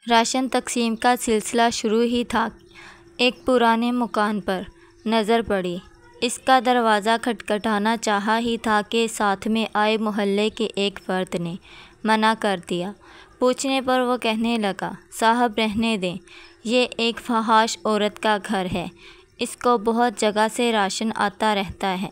Ration تقسیم کا سلسلہ شروع ہی تھا، ایک پرانے مکان پر نظر پڑی۔ اس کا دروازہ کھٹکھٹانا چاہا ہی تھا کہ ساتھ میں آئے محلے کے ایک فرد نے منع کر دیا۔ پوچھنے پر وہ کہنے لگا، صاحب رہنے دیں، یہ ایک فحش عورت کا گھر ہے، اس کو بہت جگہ سے راشن آتا رہتا ہے۔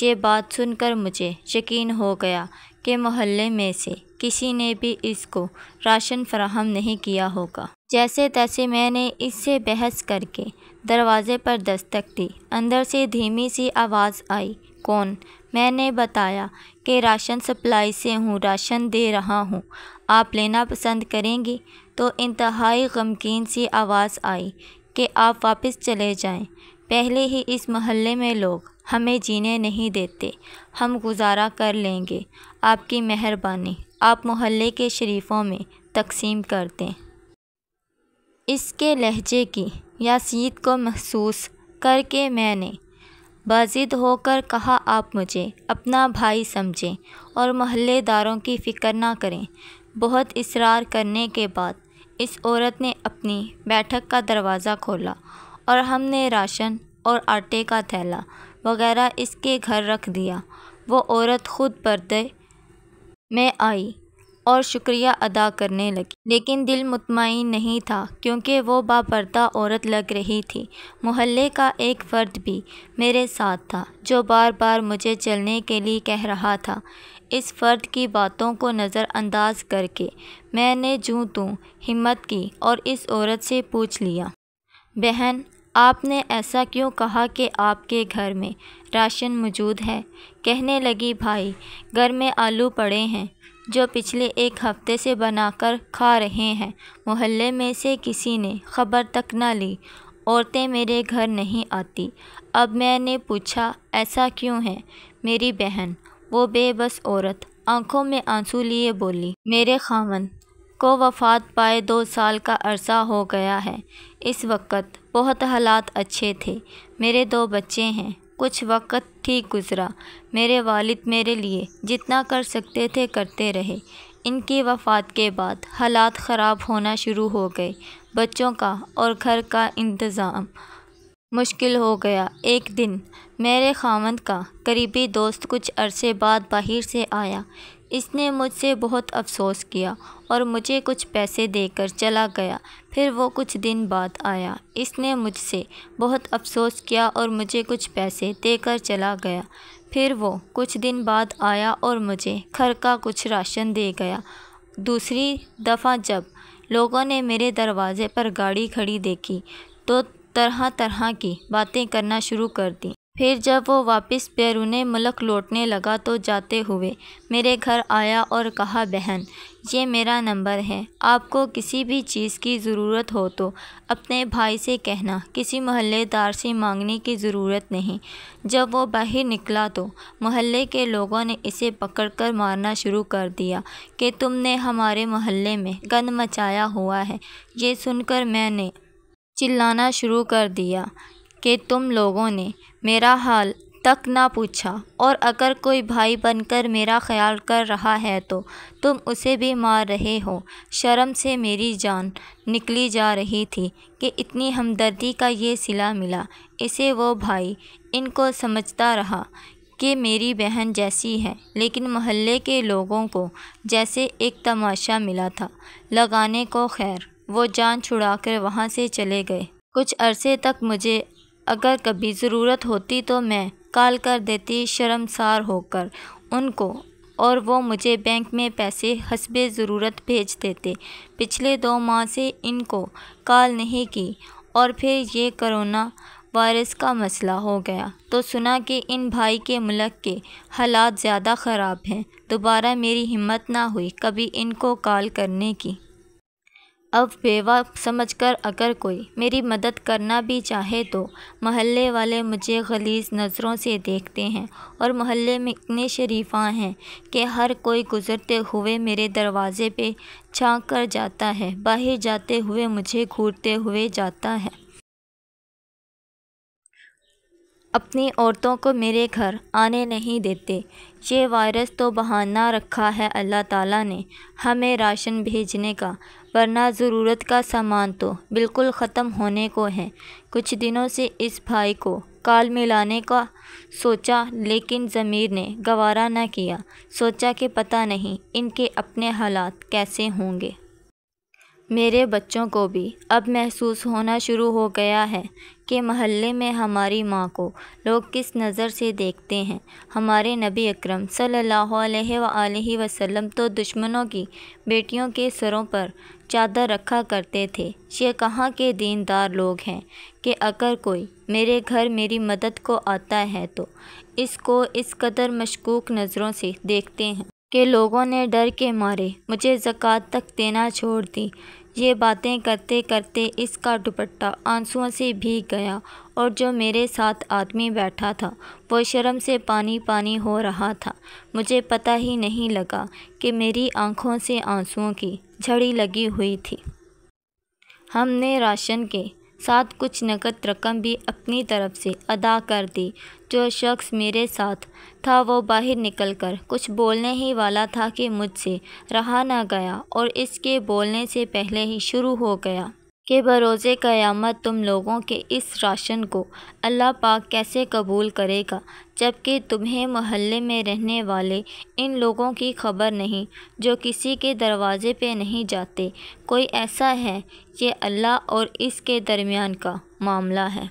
یہ بات سن کر مجھے یقین ہو گیا کہ محلے میں سے کسی نے بھی اس کو راشن فراہم نہیں کیا ہوگا۔ جیسے تیسے میں نے اس سے بحث کر کے دروازے پر دستک دی۔ اندر سے دھیمی سی آواز آئی، کون؟ میں نے بتایا کہ راشن سپلائی سے ہوں، راشن دے رہا ہوں، آپ لینا پسند کریں گی؟ تو انتہائی غمگین سی آواز آئی کہ آپ واپس چلے جائیں، پہلے ہی اس محلے میں لوگ ہمیں جینے نہیں دیتے، ہم گزارا کر لیں گے، آپ کی مہربانی، آپ محلے کے شریفوں میں تقسیم کر دیں۔ اس کے لہجے کی یاسیت کو محسوس کر کے میں نے باضد ہو کر کہا، آپ مجھے اپنا بھائی سمجھیں اور محلے داروں کی فکر نہ کریں۔ بہت اصرار کرنے کے بعد اس عورت نے اپنی بیٹھک کا دروازہ کھولا اور ہم نے راشن اور آٹے کا تھیلا وغیرہ اس کے گھر رکھ دیا۔ وہ عورت خود پردے میں آئی اور شکریہ ادا کرنے لگی، لیکن دل مطمئن نہیں تھا کیونکہ وہ باپردہ عورت لگ رہی تھی۔ محلے کا ایک فرد بھی میرے ساتھ تھا جو بار بار مجھے چلنے کے لیے کہہ رہا تھا۔ اس فرد کی باتوں کو نظر انداز کر کے میں نے جوں توں ہمت کی اور اس عورت سے پوچھ لیا، بہن، آپ نے ایسا کیوں کہا کہ آپ کے گھر میں راشن موجود ہے؟ کہنے لگی، بھائی، گھر میں آلو پڑے ہیں جو پچھلے ایک ہفتے سے بنا کر کھا رہے ہیں، محلے میں سے کسی نے خبر تک نہ لی، عورتیں میرے گھر نہیں آتی۔ اب میں نے پوچھا، ایسا کیوں ہے میری بہن؟ وہ بے بس عورت آنکھوں میں آنسو لیے بولی، میرے خاوند کو وفات پائے 2 سال کا عرصہ ہو گیا ہے۔ اس وقت بہت حالات اچھے تھے، میرے 2 بچے ہیں، کچھ وقت ٹھیک گزرا، میرے والد میرے لیے جتنا کر سکتے تھے کرتے رہے۔ ان کی وفات کے بعد حالات خراب ہونا شروع ہو گئے، بچوں کا اور گھر کا انتظام مشکل ہو گیا۔ ایک دن میرے خاوند کا قریبی دوست کچھ عرصے بعد باہر سے آیا۔ اس نے مجھ سے بہت افسوس کیا اور مجھے کچھ پیسے دے کر چلا گیا۔ پھر وہ کچھ دن بعد آیا، اس نے مجھ سے بہت افسوس کیا اور مجھے کچھ پیسے دے کر چلا گیا۔ پھر وہ کچھ دن بعد آیا اور مجھے گھر کا کچھ راشن دے گیا۔ دوسری دفعہ جب لوگوں نے میرے دروازے پر گاڑی کھڑی دیکھی تو طرح طرح کی باتیں کرنا شروع کر دیں۔ پھر جب وہ واپس بیرون ملک لوٹنے لگا تو جاتے ہوئے میرے گھر آیا اور کہا، بہن، یہ میرا نمبر ہے، آپ کو کسی بھی چیز کی ضرورت ہو تو اپنے بھائی سے کہنا، کسی محلے دار سے مانگنے کی ضرورت نہیں۔ جب وہ باہر نکلا تو محلے کے لوگوں نے اسے پکڑ کر مارنا شروع کر دیا کہ تم نے ہمارے محلے میں گند مچایا ہوا ہے۔ یہ سن کر میں نے چلانا شروع کر دیا کہ تم لوگوں نے میرا حال تک نہ پوچھا، اور اگر کوئی بھائی بن کر میرا خیال کر رہا ہے تو تم اسے بھی مار رہے ہو۔ شرم سے میری جان نکلی جا رہی تھی کہ اتنی ہمدردی کا یہ صلہ ملا اسے۔ وہ بھائی ان کو سمجھتا رہا کہ میری بہن جیسی ہے، لیکن محلے کے لوگوں کو جیسے ایک تماشا ملا تھا لگانے کو۔ خیر، وہ جان چھڑا کر وہاں سے چلے گئے۔ کچھ عرصے تک مجھے اگر کبھی ضرورت ہوتی تو میں کال کر دیتی شرمسار ہو کر ان کو، اور وہ مجھے بینک میں پیسے حسب ضرورت بھیج دیتے۔ پچھلے 2 ماہ سے ان کو کال نہیں کی، اور پھر یہ کرونا وائرس کا مسئلہ ہو گیا تو سنا کہ ان بھائی کے ملک کے حالات زیادہ خراب ہیں۔ دوبارہ میری ہمت نہ ہوئی کبھی ان کو کال کرنے کی۔ اب بیوہ سمجھ کر اگر کوئی میری مدد کرنا بھی چاہے تو محلے والے مجھے غلیظ نظروں سے دیکھتے ہیں، اور محلے میں اتنے شریفاں ہیں کہ ہر کوئی گزرتے ہوئے میرے دروازے پہ جھانک کر جاتا ہے، باہر جاتے ہوئے مجھے گھورتے ہوئے جاتا ہے۔ اپنی عورتوں کو میرے گھر آنے نہیں دیتے۔ یہ وائرس تو بہانہ رکھا ہے اللہ تعالیٰ نے ہمیں راشن بھیجنے کا، ورنہ ضرورت کا سامان تو بالکل ختم ہونے کو ہے۔ کچھ دنوں سے اس بھائی کو کال ملانے کا سوچا، لیکن ضمیر نے گوارا نہ کیا۔ سوچا کہ پتہ نہیں ان کے اپنے حالات کیسے ہوں گے۔ میرے بچوں کو بھی اب محسوس ہونا شروع ہو گیا ہے کہ محلے میں ہماری ماں کو لوگ کس نظر سے دیکھتے ہیں۔ ہمارے نبی اکرم صلی اللہ علیہ وآلہ وسلم تو دشمنوں کی بیٹیوں کے سروں پر چادر رکھا کرتے تھے۔ یہ کہاں کے دیندار لوگ ہیں کہ اگر کوئی میرے گھر میری مدد کو آتا ہے تو اس کو اس قدر مشکوک نظروں سے دیکھتے ہیں کہ لوگوں نے ڈر کے مارے مجھے زکوٰۃ تک دینا چھوڑ دی۔ یہ باتیں کرتے کرتے اس کا دوپٹہ آنسوؤں سے بھیگ گیا، اور جو میرے ساتھ آدمی بیٹھا تھا وہ شرم سے پانی پانی ہو رہا تھا۔ مجھے پتہ ہی نہیں لگا کہ میری آنکھوں سے آنسوؤں کی جھڑی لگی ہوئی تھی۔ ہم نے راشن کے ساتھ کچھ نقد رقم بھی اپنی طرف سے ادا کر دی۔ جو شخص میرے ساتھ تھا وہ باہر نکل کر کچھ بولنے ہی والا تھا کہ مجھ سے رہا نہ گیا، اور اس کے بولنے سے پہلے ہی شروع ہو گیا کہ بروز قیامت تم لوگوں کے اس راشن کو اللہ پاک کیسے قبول کرے گا، جبکہ تمہیں محلے میں رہنے والے ان لوگوں کی خبر نہیں جو کسی کے دروازے پہ نہیں جاتے۔ کوئی ایسا ہے؟ یہ اللہ اور اس کے درمیان کا معاملہ ہے۔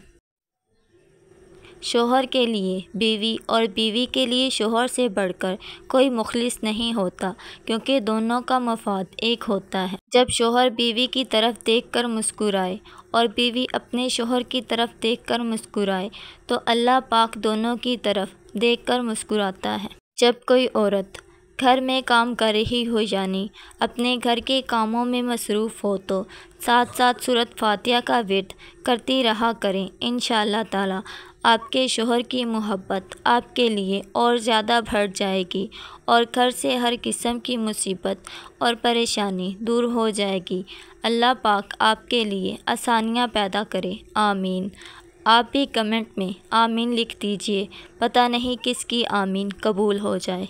شوہر کے لیے بیوی اور بیوی کے لیے شوہر سے بڑھ کر کوئی مخلص نہیں ہوتا، کیونکہ دونوں کا مفاد ایک ہوتا ہے۔ جب شوہر بیوی کی طرف دیکھ کر مسکرائے اور بیوی اپنے شوہر کی طرف دیکھ کر مسکرائے تو اللہ پاک دونوں کی طرف دیکھ کر مسکراتا ہے۔ جب کوئی عورت گھر میں کام کر رہی ہو، یعنی اپنے گھر کے کاموں میں مصروف ہو، تو ساتھ ساتھ سورۃ فاتحہ کا ورد کرتی رہا کریں۔ انشاءاللہ تعالی آپ کے شوہر کی محبت آپ کے لیے اور زیادہ بڑھ جائے گی، اور گھر سے ہر قسم کی مصیبت اور پریشانی دور ہو جائے گی۔ اللہ پاک آپ کے لیے آسانیاں پیدا کرے، آمین۔ آپ بھی کمنٹ میں آمین لکھ دیجئے، پتہ نہیں کس کی آمین قبول ہو جائے۔